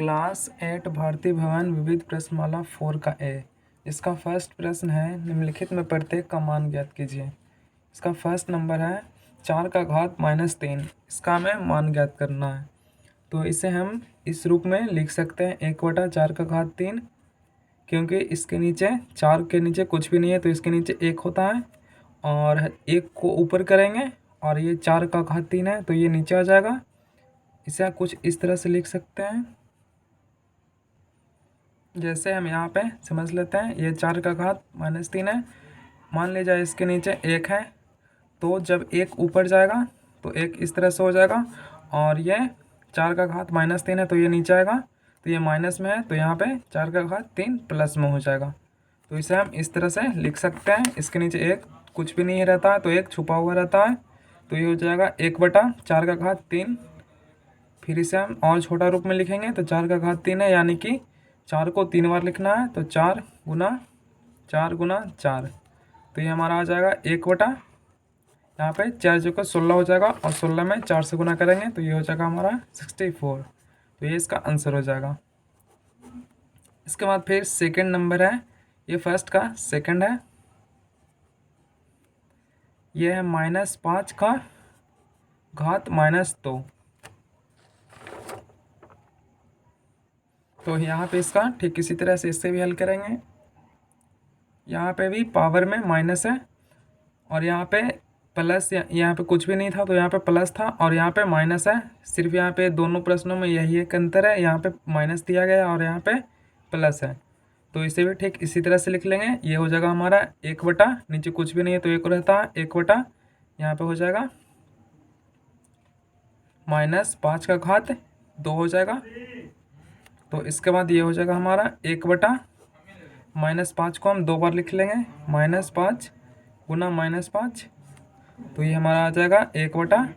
Class 8 भारतीय भवन विविध प्रश्नमाला 4 का ए। इसका फर्स्ट प्रश्न है, निम्नलिखित में प्रत्येक का मान ज्ञात कीजिए। इसका फर्स्ट नंबर है 4 का घात -3। इसका हमें मान ज्ञात करना है, तो इसे हम इस रूप में लिख सकते हैं 1/4 का घात 3, क्योंकि इसके नीचे 4 के नीचे कुछ भी नहीं है तो इसके नीचे 1 होता है और 1 को ऊपर करेंगे और ये 4 का घात 3 है तो ये नीचे आ जाएगा। इसे आप कुछ इस तरह से लिख सकते हैं, जैसे हम यहाँ पे समझ लेते हैं। ये 4 का घात -3 है, मान लीजिए इसके नीचे 1 है, तो जब 1 ऊपर जाएगा तो 1 इस तरह से हो जाएगा और ये 4 का घात -3 है तो ये नीचे आएगा, तो ये माइनस में है तो यहाँ पे 4 का घात 3 प्लस में हो जाएगा। तो इसे हम इस तरह से लिख सकते हैं। इसके नीचे 1 कुछ भी नहीं रहता है तो 1 छुपा हुआ रहता है, तो ये हो जाएगा 1/4 का घात 3। फिर इसे हम और छोटा रूप में लिखेंगे तो 4 का घात 3 है, यानी कि 4 को 3 बार लिखना है तो 4 गुना 4, तो ये हमारा आ जाएगा 1/, यहाँ पे 4 चौके 16 हो जाएगा और 16 में 4 से गुना करेंगे तो ये हो जाएगा हमारा 64। तो ये इसका आंसर हो जाएगा। इसके बाद फिर सेकंड नंबर है, ये फर्स्ट का सेकंड है। ये है -5 का घात -2। तो यहाँ पे इसका ठीक इसी तरह से इससे भी हल करेंगे। यहाँ पे भी पावर में माइनस है और यहाँ पे प्लस, यहाँ पे कुछ भी नहीं था तो यहाँ पे प्लस था और यहाँ पे माइनस है। सिर्फ यहाँ पे दोनों प्रश्नों में यही एक अंतर है, यहाँ पे माइनस दिया गया और यहाँ पे प्लस है। तो इसे भी ठीक इसी तरह से लिख लेंगे। ये हो जाएगा हमारा 1/, नीचे कुछ भी नहीं है तो 1 रहता है, 1/, यहाँ पे हो जाएगा -5 का घात 2 हो जाएगा। तो इसके बाद ये हो जाएगा हमारा 1/, -5 को हम 2 बार लिख लेंगे, -5 गुना -5, तो ये हमारा आ जाएगा 1/,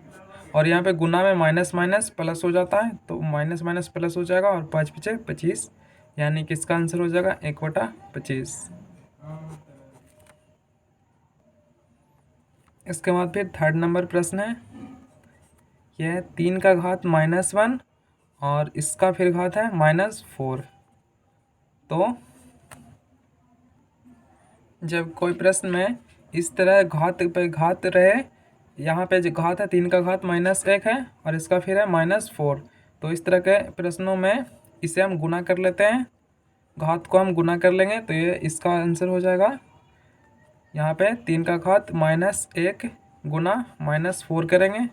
और यहाँ पे गुना में माइनस माइनस प्लस हो जाता है तो माइनस माइनस प्लस हो जाएगा और 5 पीछे 25, यानी कि इसका आंसर हो जाएगा 1/25। इसके बाद फिर थर्ड नंबर प्रश्न है, यह 3 का घात -1 और इसका फिर घात है -4। तो जब कोई प्रश्न में इस तरह घात पे घात रहे, यहाँ पे जो घात है 3 का घात -1 है और इसका फिर है -4, तो इस तरह के प्रश्नों में इसे हम गुना कर लेते हैं, घात को हम गुना कर लेंगे तो ये इसका आंसर हो जाएगा। यहाँ पे 3 का घात -1 गुना -4 करेंगे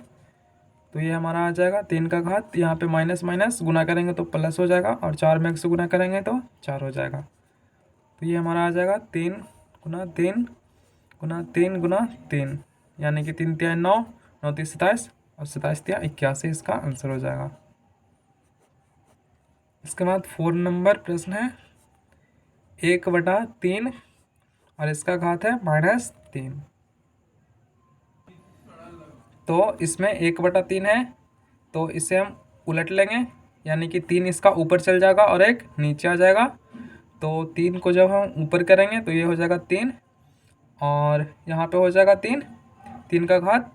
तो ये हमारा आ जाएगा 3 का घात, यहाँ पे माइनस माइनस गुना करेंगे तो प्लस हो जाएगा और 4 में 1 से गुना करेंगे तो 4 हो जाएगा। तो ये हमारा आ जाएगा 3 गुना 3 गुना 3 गुना 3, यानी कि 3 तिया 9, 9 तिया 27 और 27 तिया 81, इसका आंसर हो जाएगा। इसके बाद 4 नंबर प्रश्न है, 1/3 और इसका घात है -3। तो इसमें 1/3 है तो इसे हम उलट लेंगे, यानी कि 3 इसका ऊपर चल जाएगा और 1 नीचे आ जाएगा। तो 3 को जब हम ऊपर करेंगे तो ये हो जाएगा 3 और यहाँ पे हो जाएगा 3 का घात,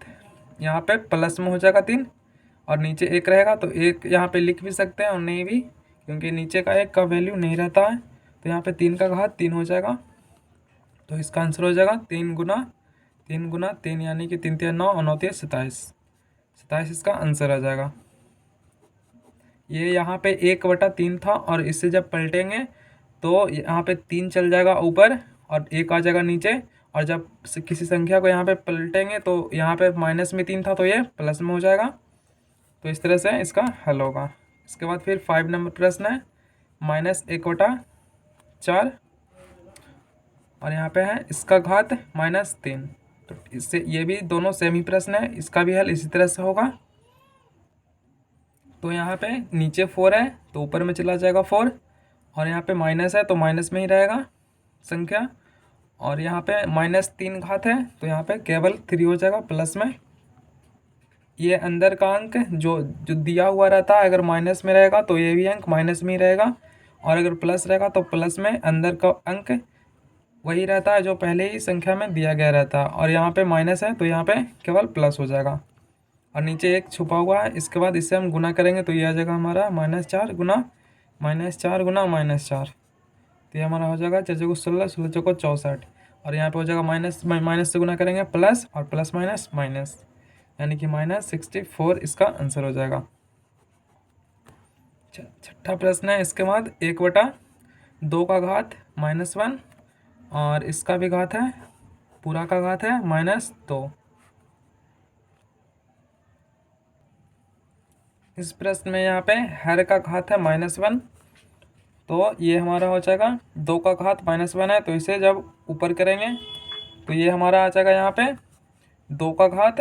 यहाँ पे प्लस में हो जाएगा 3 और नीचे 1 रहेगा तो 1 यहाँ पे लिख भी सकते हैं और नहीं भी, क्योंकि नीचे का 1 का वैल्यू नहीं रहता है। तो यहाँ पे 3 का घात 3 हो जाएगा, तो इसका आंसर हो जाएगा 3 गुना 3, यानी कि 3 तिया 9 और 9 तिया 27, इसका आंसर आ जाएगा। ये यहाँ पे 1/3 था और इससे जब पलटेंगे तो यहाँ पे 3 चल जाएगा ऊपर और 1 आ जाएगा नीचे, और जब किसी संख्या को यहाँ पे पलटेंगे तो यहाँ पे माइनस में 3 था तो ये प्लस में हो जाएगा। तो इस तरह से इसका हल होगा। इसके बाद फिर 5 नंबर प्रश्न है, -1/4 और यहाँ पे है इसका घात -3। तो इससे ये भी दोनों सेम ही प्रश्न है, इसका भी हल इसी तरह से होगा। तो यहाँ पे नीचे 4 है तो ऊपर में चला जाएगा 4, और यहाँ पे माइनस है तो माइनस में ही रहेगा संख्या, और यहाँ पे -3 घात है तो यहाँ पे केवल 3 हो जाएगा प्लस में। ये अंदर का अंक जो दिया हुआ रहता है, अगर माइनस में रहेगा तो ये भी अंक माइनस में ही रहेगा, और अगर प्लस रहेगा तो प्लस में अंदर का अंक वही रहता है जो पहले ही संख्या में दिया गया रहता है। और यहाँ पे माइनस है तो यहाँ पे केवल प्लस हो जाएगा और नीचे 1 छुपा हुआ है। इसके बाद इससे हम गुना करेंगे तो ये आ जाएगा हमारा -4 गुना -4 गुना -4, तो ये हमारा हो जाएगा 4 चौको 16, 16 चौको 64, और यहाँ पे हो जाएगा माइनस माइनस से गुना करेंगे प्लस, और प्लस माइनस माइनस, यानी कि -64 इसका आंसर हो जाएगा। छठा प्रश्न है, इसके बाद 1/2 का घात -1, और इसका भी घात है, पूरा का घात है -2। इस प्रश्न में यहाँ पे हर का घात है -1, तो ये हमारा हो जाएगा 2 का घात -1 है, तो इसे जब ऊपर करेंगे तो ये हमारा आ जाएगा यहाँ पे 2 का घात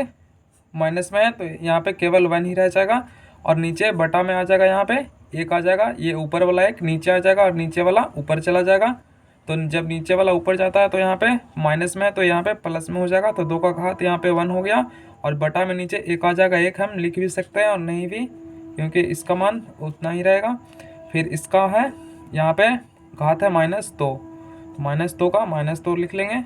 माइनस में है, तो यहाँ पे केवल 1 ही रह जाएगा, और नीचे बटा में आ जाएगा, यहाँ पे 1 आ जाएगा, ये ऊपर वाला 1 नीचे आ जाएगा, और नीचे वाला ऊपर चला जाएगा। तो जब नीचे वाला ऊपर जाता है तो यहाँ पे माइनस में है, तो यहाँ पे प्लस में हो जाएगा, तो 2 का घात यहाँ पे 1 हो गया, और बटा में नीचे 1 आ जाएगा। 1 हम लिख भी सकते हैं और नहीं भी, क्योंकि इसका मान उतना ही रहेगा। फिर इसका है यहाँ पे घात है -2, -2 का -2 लिख लेंगे।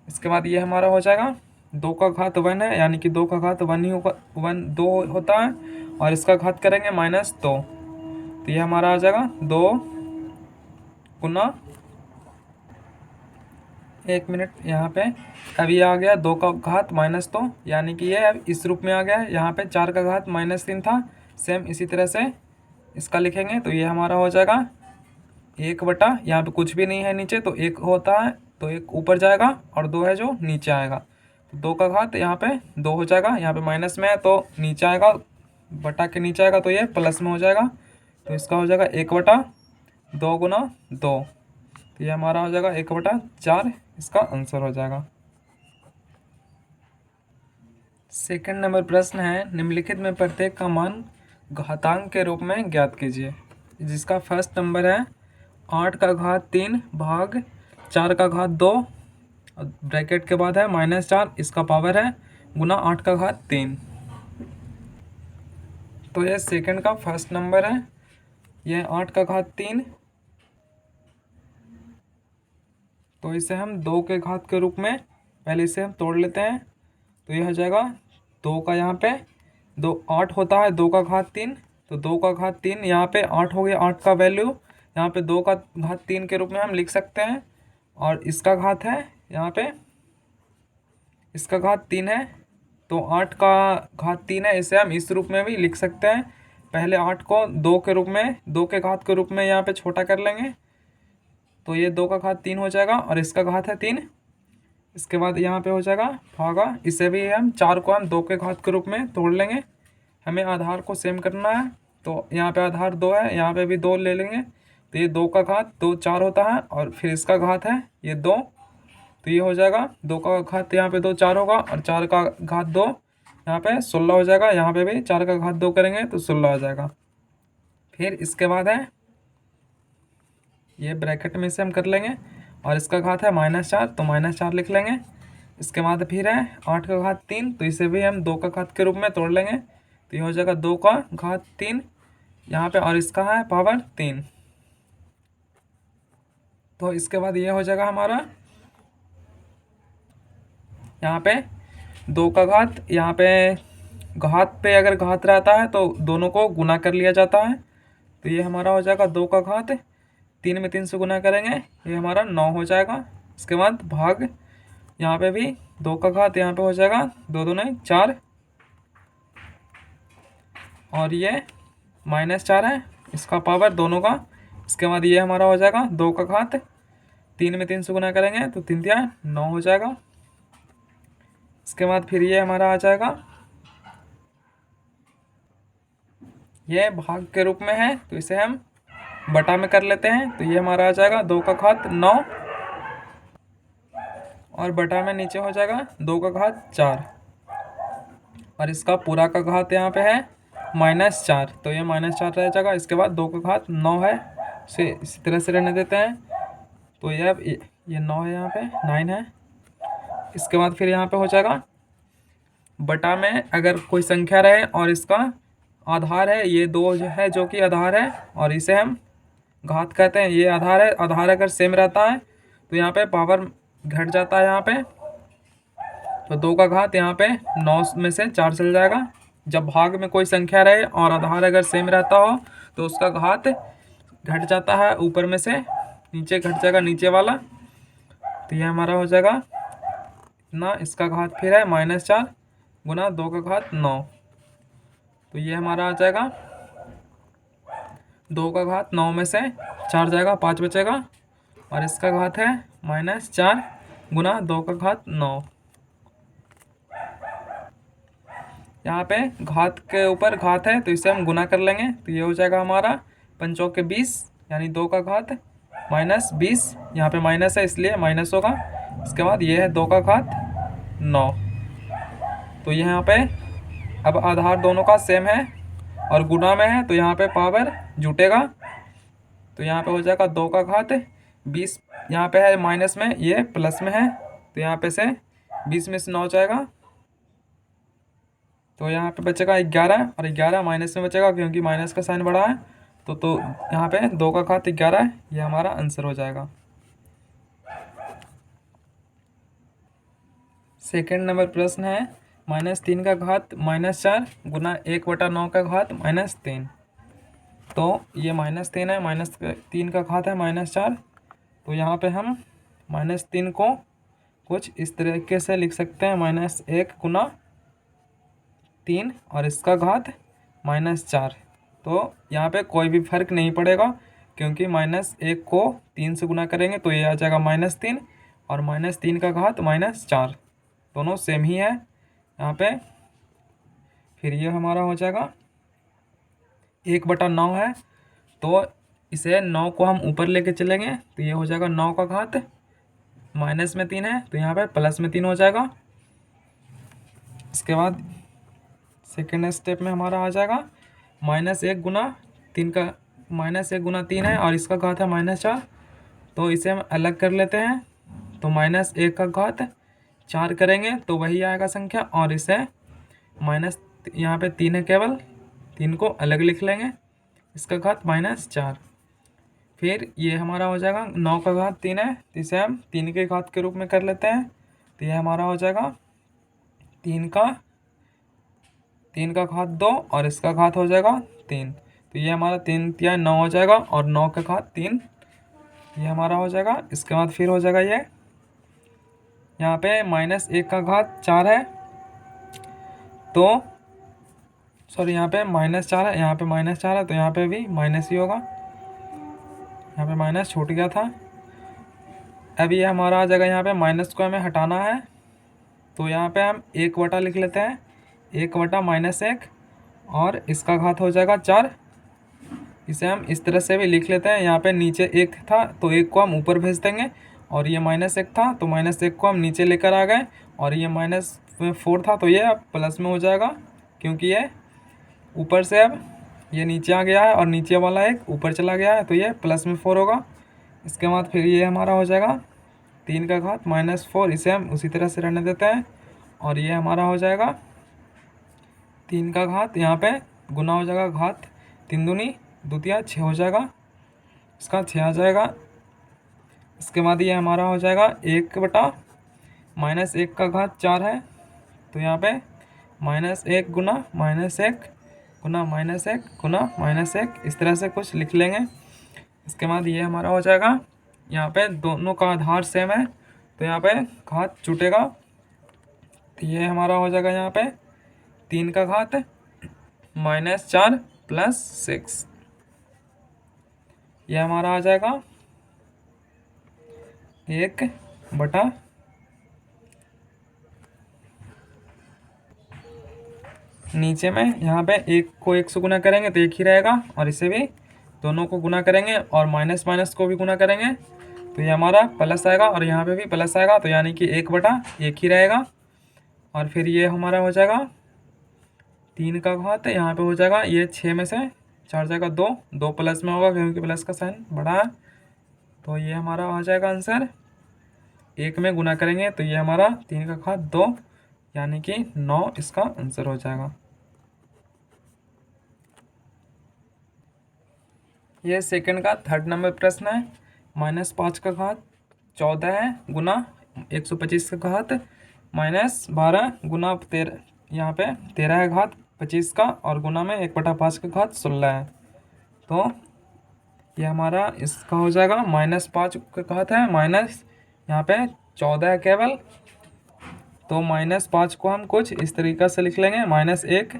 इसके बाद ये हमारा हो जाएगा 2 का घात 1 है, यानी कि 2 का घात 1 ही होगा, 1 2 होता है, और इसका घात करेंगे -2, तो ये हमारा आ जाएगा 2 गुना, 1 मिनट, यहाँ पे अब ये आ गया 2 का घात -2, यानी कि ये अब इस रूप में आ गया है। यहाँ पे 4 का घात -3 था, सेम इसी तरह से इसका लिखेंगे, तो ये हमारा हो जाएगा 1/, यहाँ पे कुछ भी नहीं है नीचे, तो 1 होता है, तो 1 ऊपर जाएगा, और 2 है जो नीचे आएगा, तो 2 का घात यहाँ पे 2 हो जाएगा, यहाँ पे माइनस में है तो नीचे आएगा, बटा के नीचे आएगा, तो ये प्लस में हो जाएगा, तो इसका हो जाएगा 1/2 गुना 2, तो ये हमारा हो जाएगा 1/4, इसका आंसर हो जाएगा। सेकंड नंबर प्रश्न है, निम्नलिखित में प्रत्येक का मान घातांक के रूप में ज्ञात कीजिए। जिसका फर्स्ट नंबर है 8 का घात 3 भाग 4 का घात 2, ब्रैकेट के बाद है -4, इसका पावर है गुना 8 का घात 3। तो ये सेकंड का फर्स्ट नंबर है, ये 8 का घात 3, तो इसे हम 2 के घात के रूप में पहले इसे हम तोड़ लेते हैं, तो ये हो जाएगा 2 का, यहाँ पे 2 8 होता है, 2 का घात 3, तो 2 का घात 3 यहाँ पे 8 हो गया, 8 का वैल्यू यहाँ पे 2 का घात 3 के रूप में हम लिख सकते हैं, और इसका घात है यहाँ पे, इसका घात 3 है, तो 8 का घात 3 है, इसे हम इस रूप में भी लिख सकते हैं। पहले 8 को 2 के रूप में, 2 के घात के रूप में यहाँ पे छोटा कर लेंगे, तो ये 2 का घात 3 हो जाएगा, और इसका घात है 3। इसके बाद यहाँ पे हो जाएगा भागा, इसे भी हम 4 को हम 2 के घात के रूप में तोड़ लेंगे। हमें आधार को सेम करना है, तो यहाँ पे आधार 2 है, यहाँ पे भी 2 ले लेंगे, तो ये 2 का घात 2 4 होता है, और फिर इसका घात है ये 2, तो ये हो जाएगा 2 का घात यहाँ पे 2 4 होगा, और 4 का घात 2 यहाँ पे 16 हो जाएगा, यहाँ पे भी 4 का घात 2 करेंगे तो 16 हो जाएगा। फिर इसके बाद है ये ब्रैकेट में से हम कर लेंगे, और इसका घात है -4, तो -4 लिख लेंगे। इसके बाद फिर है 8 का घात 3, तो इसे भी हम 2 का घात के रूप में तोड़ लेंगे, तो ये हो जाएगा 2 का घात 3 यहाँ पे, और इसका है पावर 3। तो इसके बाद ये हो जाएगा हमारा यहाँ पे 2 का घात, यहाँ पे घात पे अगर घात रहता है तो दोनों को गुना कर लिया जाता है, तो ये हमारा हो जाएगा 2 का घात 3 में 3 से गुना करेंगे, ये हमारा 9 हो जाएगा। इसके बाद भाग, यहाँ पे भी 2 का घात यहाँ पे हो जाएगा 2 2 नहीं 4, और ये -4 है, इसका पावर दोनों का। इसके बाद ये हमारा हो जाएगा 2 का घात 3 में 3 से गुना करेंगे तो 3 3 9 हो जाएगा। इसके बाद फिर ये हमारा आ जाएगा, ये भाग के रूप में है, तो इसे हम बटा में कर लेते हैं, तो ये हमारा आ जाएगा 2 का घात 9, और बटा में नीचे हो जाएगा 2 का घात 4, और इसका पूरा का घात यहाँ पे है -4, तो ये -4 रह जाएगा। इसके बाद 2 का घात 9 है, इसे इसी तरह से रहने देते हैं, तो ये अब ये 9 है, यहाँ पे 9 है। इसके बाद फिर यहाँ पे हो जाएगा बटा में अगर कोई संख्या रहे और इसका आधार है, ये 2 जो है जो कि आधार है, और इसे हम घात कहते हैं, ये आधार है। आधार अगर सेम रहता है तो यहाँ पे पावर घट जाता है, यहाँ पे तो 2 का घात यहाँ पे 9 में से 4 चल जाएगा। जब भाग में कोई संख्या रहे और आधार अगर सेम रहता हो तो उसका घात घट जाता है ऊपर में से, नीचे घट जाएगा नीचे वाला। तो ये हमारा हो जाएगा इतना, इसका घात फिर है -4 गुना 2 का घात 9। तो ये हमारा आ जाएगा 2 का घात 9 में से 4 जाएगा, 5 बचेगा, और इसका घात है -4 गुना 2 का घात 9। यहाँ पे घात के ऊपर घात है तो इसे हम गुना कर लेंगे। तो ये हो जाएगा हमारा 5 के 20 यानी 2 का घात -20। यहाँ पे माइनस है इसलिए माइनस होगा। इसके बाद ये है 2 का घात 9। तो यहाँ पे अब आधार दोनों का सेम है और गुना में है तो यहाँ पे पावर जुटेगा। तो यहाँ पे हो जाएगा 2 का घात 20, यहाँ पे है माइनस में, ये प्लस में है, तो यहाँ पे से 20 में से 9 जाएगा। तो यहाँ पे बचेगा 11 और 11 माइनस में बचेगा क्योंकि माइनस का साइन बढ़ा है। तो यहाँ पे 2 का घात 11 है, ये हमारा आंसर हो जाएगा। सेकंड नंबर प्रश्न है -3 का घात -4 गुना 1/9 का घात -3। तो ये -3 है, -3 का घात है -4। तो यहाँ पे हम -3 को कुछ इस तरीके से लिख सकते हैं, -1 गुना 3 और इसका घात -4। तो यहाँ पे कोई भी फर्क नहीं पड़ेगा क्योंकि -1 को 3 से गुना करेंगे तो ये आ जाएगा -3 और -3 का घात -4, दोनों सेम ही है यहाँ पे। फिर ये हमारा हो जाएगा 1/9 है, तो इसे 9 को हम ऊपर लेके चलेंगे तो ये हो जाएगा 9 का घात, माइनस में 3 है तो यहाँ पे प्लस में 3 हो जाएगा। इसके बाद सेकेंड स्टेप में हमारा आ जाएगा -1 गुना 3 का, -1 गुना 3 है और इसका घात है -4। तो इसे हम अलग कर लेते हैं। तो -1 का घात 4 करेंगे तो वही आएगा संख्या, और इसे माइनस, यहाँ पे 3 है केवल, 3 को अलग लिख लेंगे, इसका घात -4। फिर ये हमारा हो जाएगा 9 का घात 3 है तो इसे हम 3 के घात के रूप में कर लेते हैं। तो ये हमारा हो जाएगा 3 का घात 2 और इसका घात हो जाएगा 3। तो ये हमारा 3 तिया 9 हो जाएगा और 9 का घात 3 ये हमारा हो जाएगा। इसके बाद फिर हो जाएगा ये यहाँ पे -1 का घात 4 है, तो सॉरी यहाँ पे -4 है, यहाँ पे -4 है तो यहाँ पे भी माइनस ही होगा, यहाँ पे माइनस छूट गया था। अब ये हमारा आ जाएगा, यहाँ पे माइनस को हमें हटाना है तो यहाँ पे हम 1 लिख लेते हैं, 1/-1 और इसका घात हो जाएगा 4। इसे हम इस तरह से भी लिख लेते हैं, यहाँ पे नीचे 1 था तो 1 को हम ऊपर भेज देंगे, और ये -1 था तो -1 को हम नीचे लेकर आ गए, और ये -4 था तो ये अब प्लस में हो जाएगा क्योंकि ये ऊपर से अब ये नीचे आ गया है और नीचे वाला एक ऊपर चला गया है तो ये +4 होगा। इसके बाद फिर ये हमारा हो जाएगा 3 का घात -4, इसे हम उसी तरह से रहने देते हैं, और ये हमारा हो जाएगा 3 का घात, यहाँ पे गुना हो जाएगा, घात 3 दूनी 2 तिया 6 हो जाएगा, इसका 6 आ जाएगा। इसके बाद ये हमारा हो जाएगा 1/-1 का घात 4 है तो यहाँ पे -1 गुना -1 गुना -1 गुना -1 इस तरह से कुछ लिख लेंगे। इसके बाद ये हमारा हो जाएगा, यहाँ पे दोनों का आधार सेम है तो यहाँ पे घात छूटेगा। तो ये हमारा हो जाएगा यहाँ पे 3 का घात -4 + 6, ये हमारा आ जाएगा 1/, नीचे में यहाँ पे 1 को 1 से गुना करेंगे तो 1 ही रहेगा, और इसे भी दोनों को गुना करेंगे और माइनस माइनस को भी गुना करेंगे तो ये हमारा प्लस आएगा, और यहाँ पे भी प्लस आएगा तो यानी कि 1/1 ही रहेगा। और फिर ये हमारा हो जाएगा 3 का घात, यहाँ पे हो जाएगा ये 6 में से 4 जाएगा 2, 2 प्लस में होगा क्योंकि प्लस का साइन बढ़ा है। तो ये हमारा हो जाएगा आंसर, 1 में गुना करेंगे तो ये हमारा 3 का घात 2 यानी कि 9 इसका आंसर हो जाएगा। ये सेकंड का थर्ड नंबर प्रश्न है, -5 का घात 14 है गुना 125 का घात -12 गुना 13, यहाँ पे 13 का घात 25 का और गुना में 1/5 का घात 16 है। तो ये हमारा इसका हो जाएगा -5 का घात है, माइनस यहाँ पे 14 है केवल, तो -5 को हम कुछ इस तरीक़े से लिख लेंगे, -1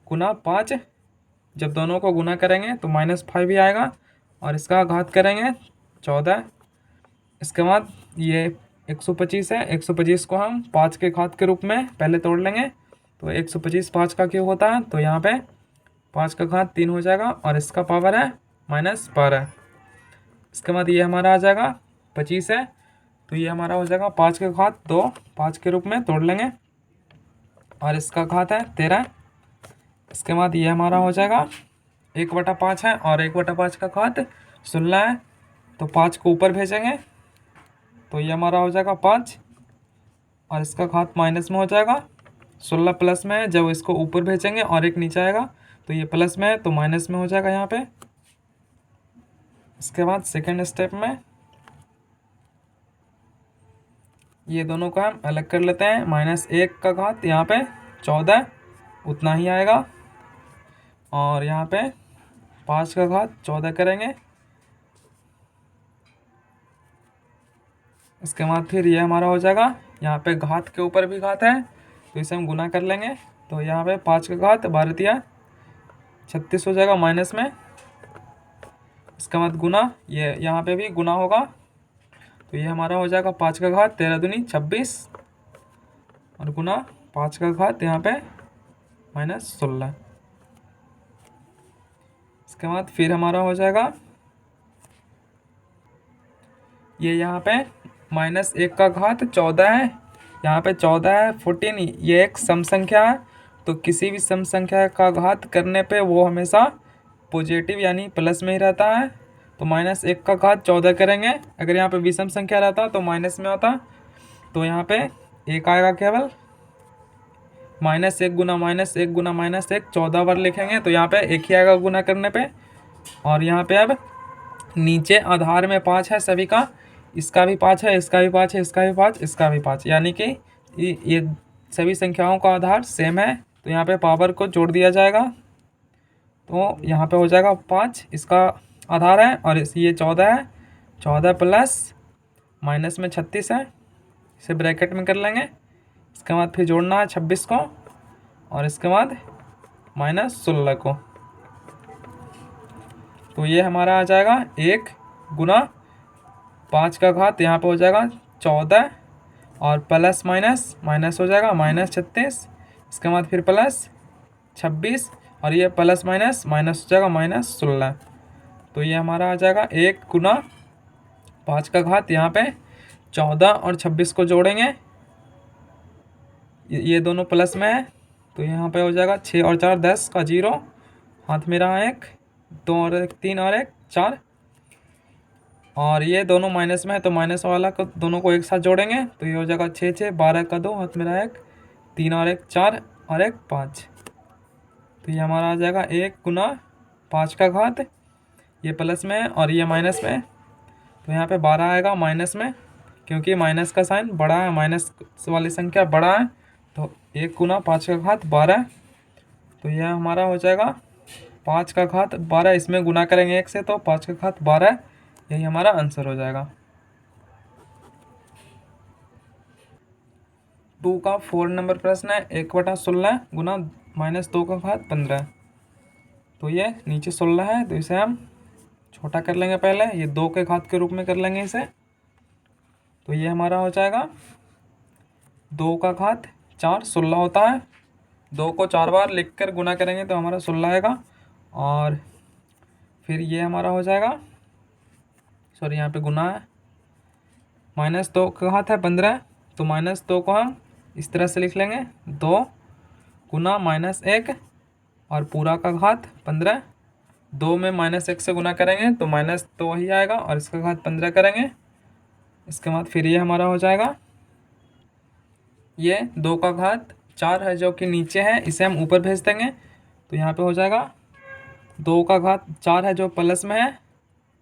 गुना 5। जब दोनों को गुना करेंगे तो -5 ही आएगा और इसका घात करेंगे 14। इसके बाद ये 125 है, 125 को हम 5 के घात के रूप में पहले तोड़ लेंगे, तो 125 5 का क्यूब होता है, तो यहाँ पे 5 का घात 3 हो जाएगा और इसका पावर है -12। इसके बाद ये हमारा आ जाएगा 25 है, तो ये हमारा हो जाएगा 5 का घात 2, 5 के रूप में तोड़ लेंगे और इसका घात है 13। इसके बाद ये हमारा हो जाएगा 1/5 है और 1/5 का घात 16 है, तो 5 को ऊपर भेजेंगे तो ये हमारा हो जाएगा 5 और इसका घात माइनस में हो जाएगा, 16 प्लस में है, जब इसको ऊपर भेजेंगे और एक नीचे आएगा तो ये प्लस में है तो माइनस में हो जाएगा यहाँ पे। इसके बाद सेकेंड स्टेप में ये दोनों को हम अलग कर लेते हैं, -1 का घात यहाँ पे 14 उतना ही आएगा और यहाँ पे 5 का घात 14 करेंगे। इसके बाद फिर ये हमारा हो जाएगा, यहाँ पे घात के ऊपर भी घात है तो इसे हम गुना कर लेंगे, तो यहाँ पे 5 का घात 12 36 हो जाएगा माइनस में। इसके बाद गुना, ये यहाँ पे भी गुना होगा, तो ये हमारा हो जाएगा 5 का घात 13 दूनी 26 और गुना 5 का घात यहाँ पे -16। इसके बाद फिर हमारा हो जाएगा ये यहाँ पे -1 का घात 14 है, यहाँ पे 14 है 14, ये एक सम संख्या है, तो किसी भी सम संख्या का घात करने पे वो हमेशा पॉजिटिव यानी प्लस में ही रहता है, तो -1 का घात 14 करेंगे। अगर यहाँ पे विषम संख्या रहता तो माइनस में होता, तो यहाँ पे 1 आएगा केवल, -1 गुना -1 गुना -1 14 बार लिखेंगे तो यहाँ पे 1 ही आएगा गुना करने पे। और यहाँ पे अब नीचे आधार में 5 है सभी का, इसका भी 5 है, इसका भी 5 है, इसका भी 5, इसका भी 5, यानी कि ये सभी संख्याओं का आधार सेम है, तो यहाँ पे पावर को जोड़ दिया जाएगा, तो यहाँ पे हो जाएगा 5 इसका आधार है और ये 14 है, 14 प्लस माइनस में 36 है, इसे ब्रैकेट में कर लेंगे। इसके बाद फिर जोड़ना है 26 को और इसके बाद -16 को, तो ये हमारा आ जाएगा 1 गुना 5 का घात यहाँ पे हो जाएगा 14 और प्लस माइनस हो जाएगा -36, इसके बाद फिर प्लस 26 और ये प्लस माइनस हो जाएगा -16, तो ये हमारा आ जाएगा 1 गुना 5 का घात यहाँ पे 14 और 26 को जोड़ेंगे, ये दोनों प्लस में है, तो यहाँ पे हो जाएगा 6 और 4 10 का 0, हाथ में रहा 1, 2 और 1 3 और 1 4, और ये दोनों माइनस में है तो माइनस वाला को दोनों को एक साथ जोड़ेंगे, तो ये हो जाएगा 6 6 12 का 2, हाथ में रहा 1, 3 और 1 4 और 1 5, तो ये हमारा आ जाएगा 1 गुना 5 का घात, ये प्लस में है और ये माइनस में है, तो यहाँ पे 12 आएगा माइनस में, क्योंकि माइनस का साइन बड़ा है, माइनस वाली संख्या बड़ा है, तो 1 गुना 5 का घात 12, तो यह हमारा हो जाएगा 5 का घात 12, इसमें गुना करेंगे 1 से तो 5 का घात 12, यही हमारा आंसर हो जाएगा। 2 का 4 नंबर प्रश्न है, 1/16 गुना -2 का घात 15, तो ये नीचे 16 है तो इसे हम छोटा कर लेंगे, पहले ये 2 के घात के रूप में कर लेंगे इसे, तो ये हमारा हो जाएगा 2 का घात 4 16 होता है, 2 को 4 बार लिख कर गुना करेंगे तो हमारा 16 आएगा, और फिर ये हमारा हो जाएगा, सॉरी यहाँ पे गुना है, -2 का घात है 15, तो -2 को हम इस तरह से लिख लेंगे, 2 गुना -1 और पूरा का घात 15, 2 में -1 से गुना करेंगे तो -2 ही आएगा और इसका घात 15 करेंगे। इसके बाद फिर ये हमारा हो जाएगा, ये 2 का घात 4 है जो कि नीचे है, इसे हम ऊपर भेज देंगे, तो यहाँ पे हो जाएगा 2 का घात 4 है जो प्लस में है,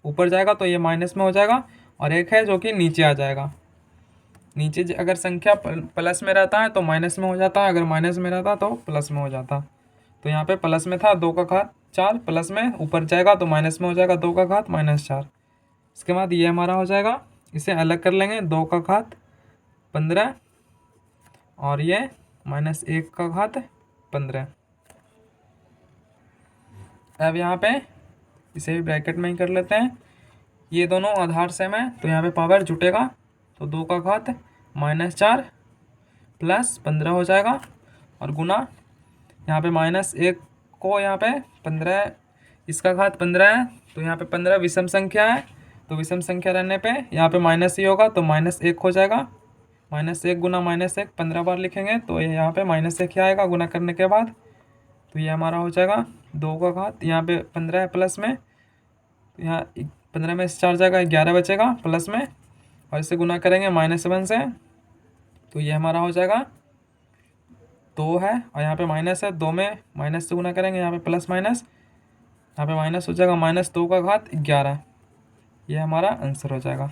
ऊपर जाएगा तो ये माइनस में हो जाएगा, और 1 है जो कि नीचे आ जाएगा। नीचे अगर संख्या प्लस में रहता है तो माइनस में हो जाता है, अगर माइनस में रहता तो प्लस में हो जाता, तो यहाँ पे प्लस में था 2 का घात 4 प्लस में ऊपर जाएगा तो माइनस में हो जाएगा 2 का घात -4। इसके बाद ये हमारा हो जाएगा, इसे अलग कर लेंगे, 2 का घात 15 और ये -1 का घात 15। अब यहाँ पे इसे भी ब्रैकेट में ही कर लेते हैं। ये दोनों आधार सेम है तो यहाँ पे पावर जुटेगा, तो 2 का घात -4 प्लस 15 हो जाएगा और गुना यहाँ पे -1 को यहाँ पे 15, इसका घात 15 है तो यहाँ पे 15 विषम संख्या है, तो विषम संख्या रहने पे यहाँ पे माइनस ही होगा तो -1 हो जाएगा। -1 गुना -1 15 बार लिखेंगे तो ये यहाँ पे -1 ही आएगा गुना करने के बाद। तो ये हमारा हो जाएगा 2 का घात, यहाँ पे 15 है प्लस में, तो यहाँ 15 में से 4 जाएगा 11 बचेगा प्लस में, और इसे गुना करेंगे -1 से, तो ये हमारा हो जाएगा 2 है और यहाँ पे माइनस है, 2 में माइनस से गुना करेंगे, यहाँ पे प्लस माइनस, यहाँ पे माइनस हो जाएगा -2 का घात 11। ये हमारा आंसर हो जाएगा।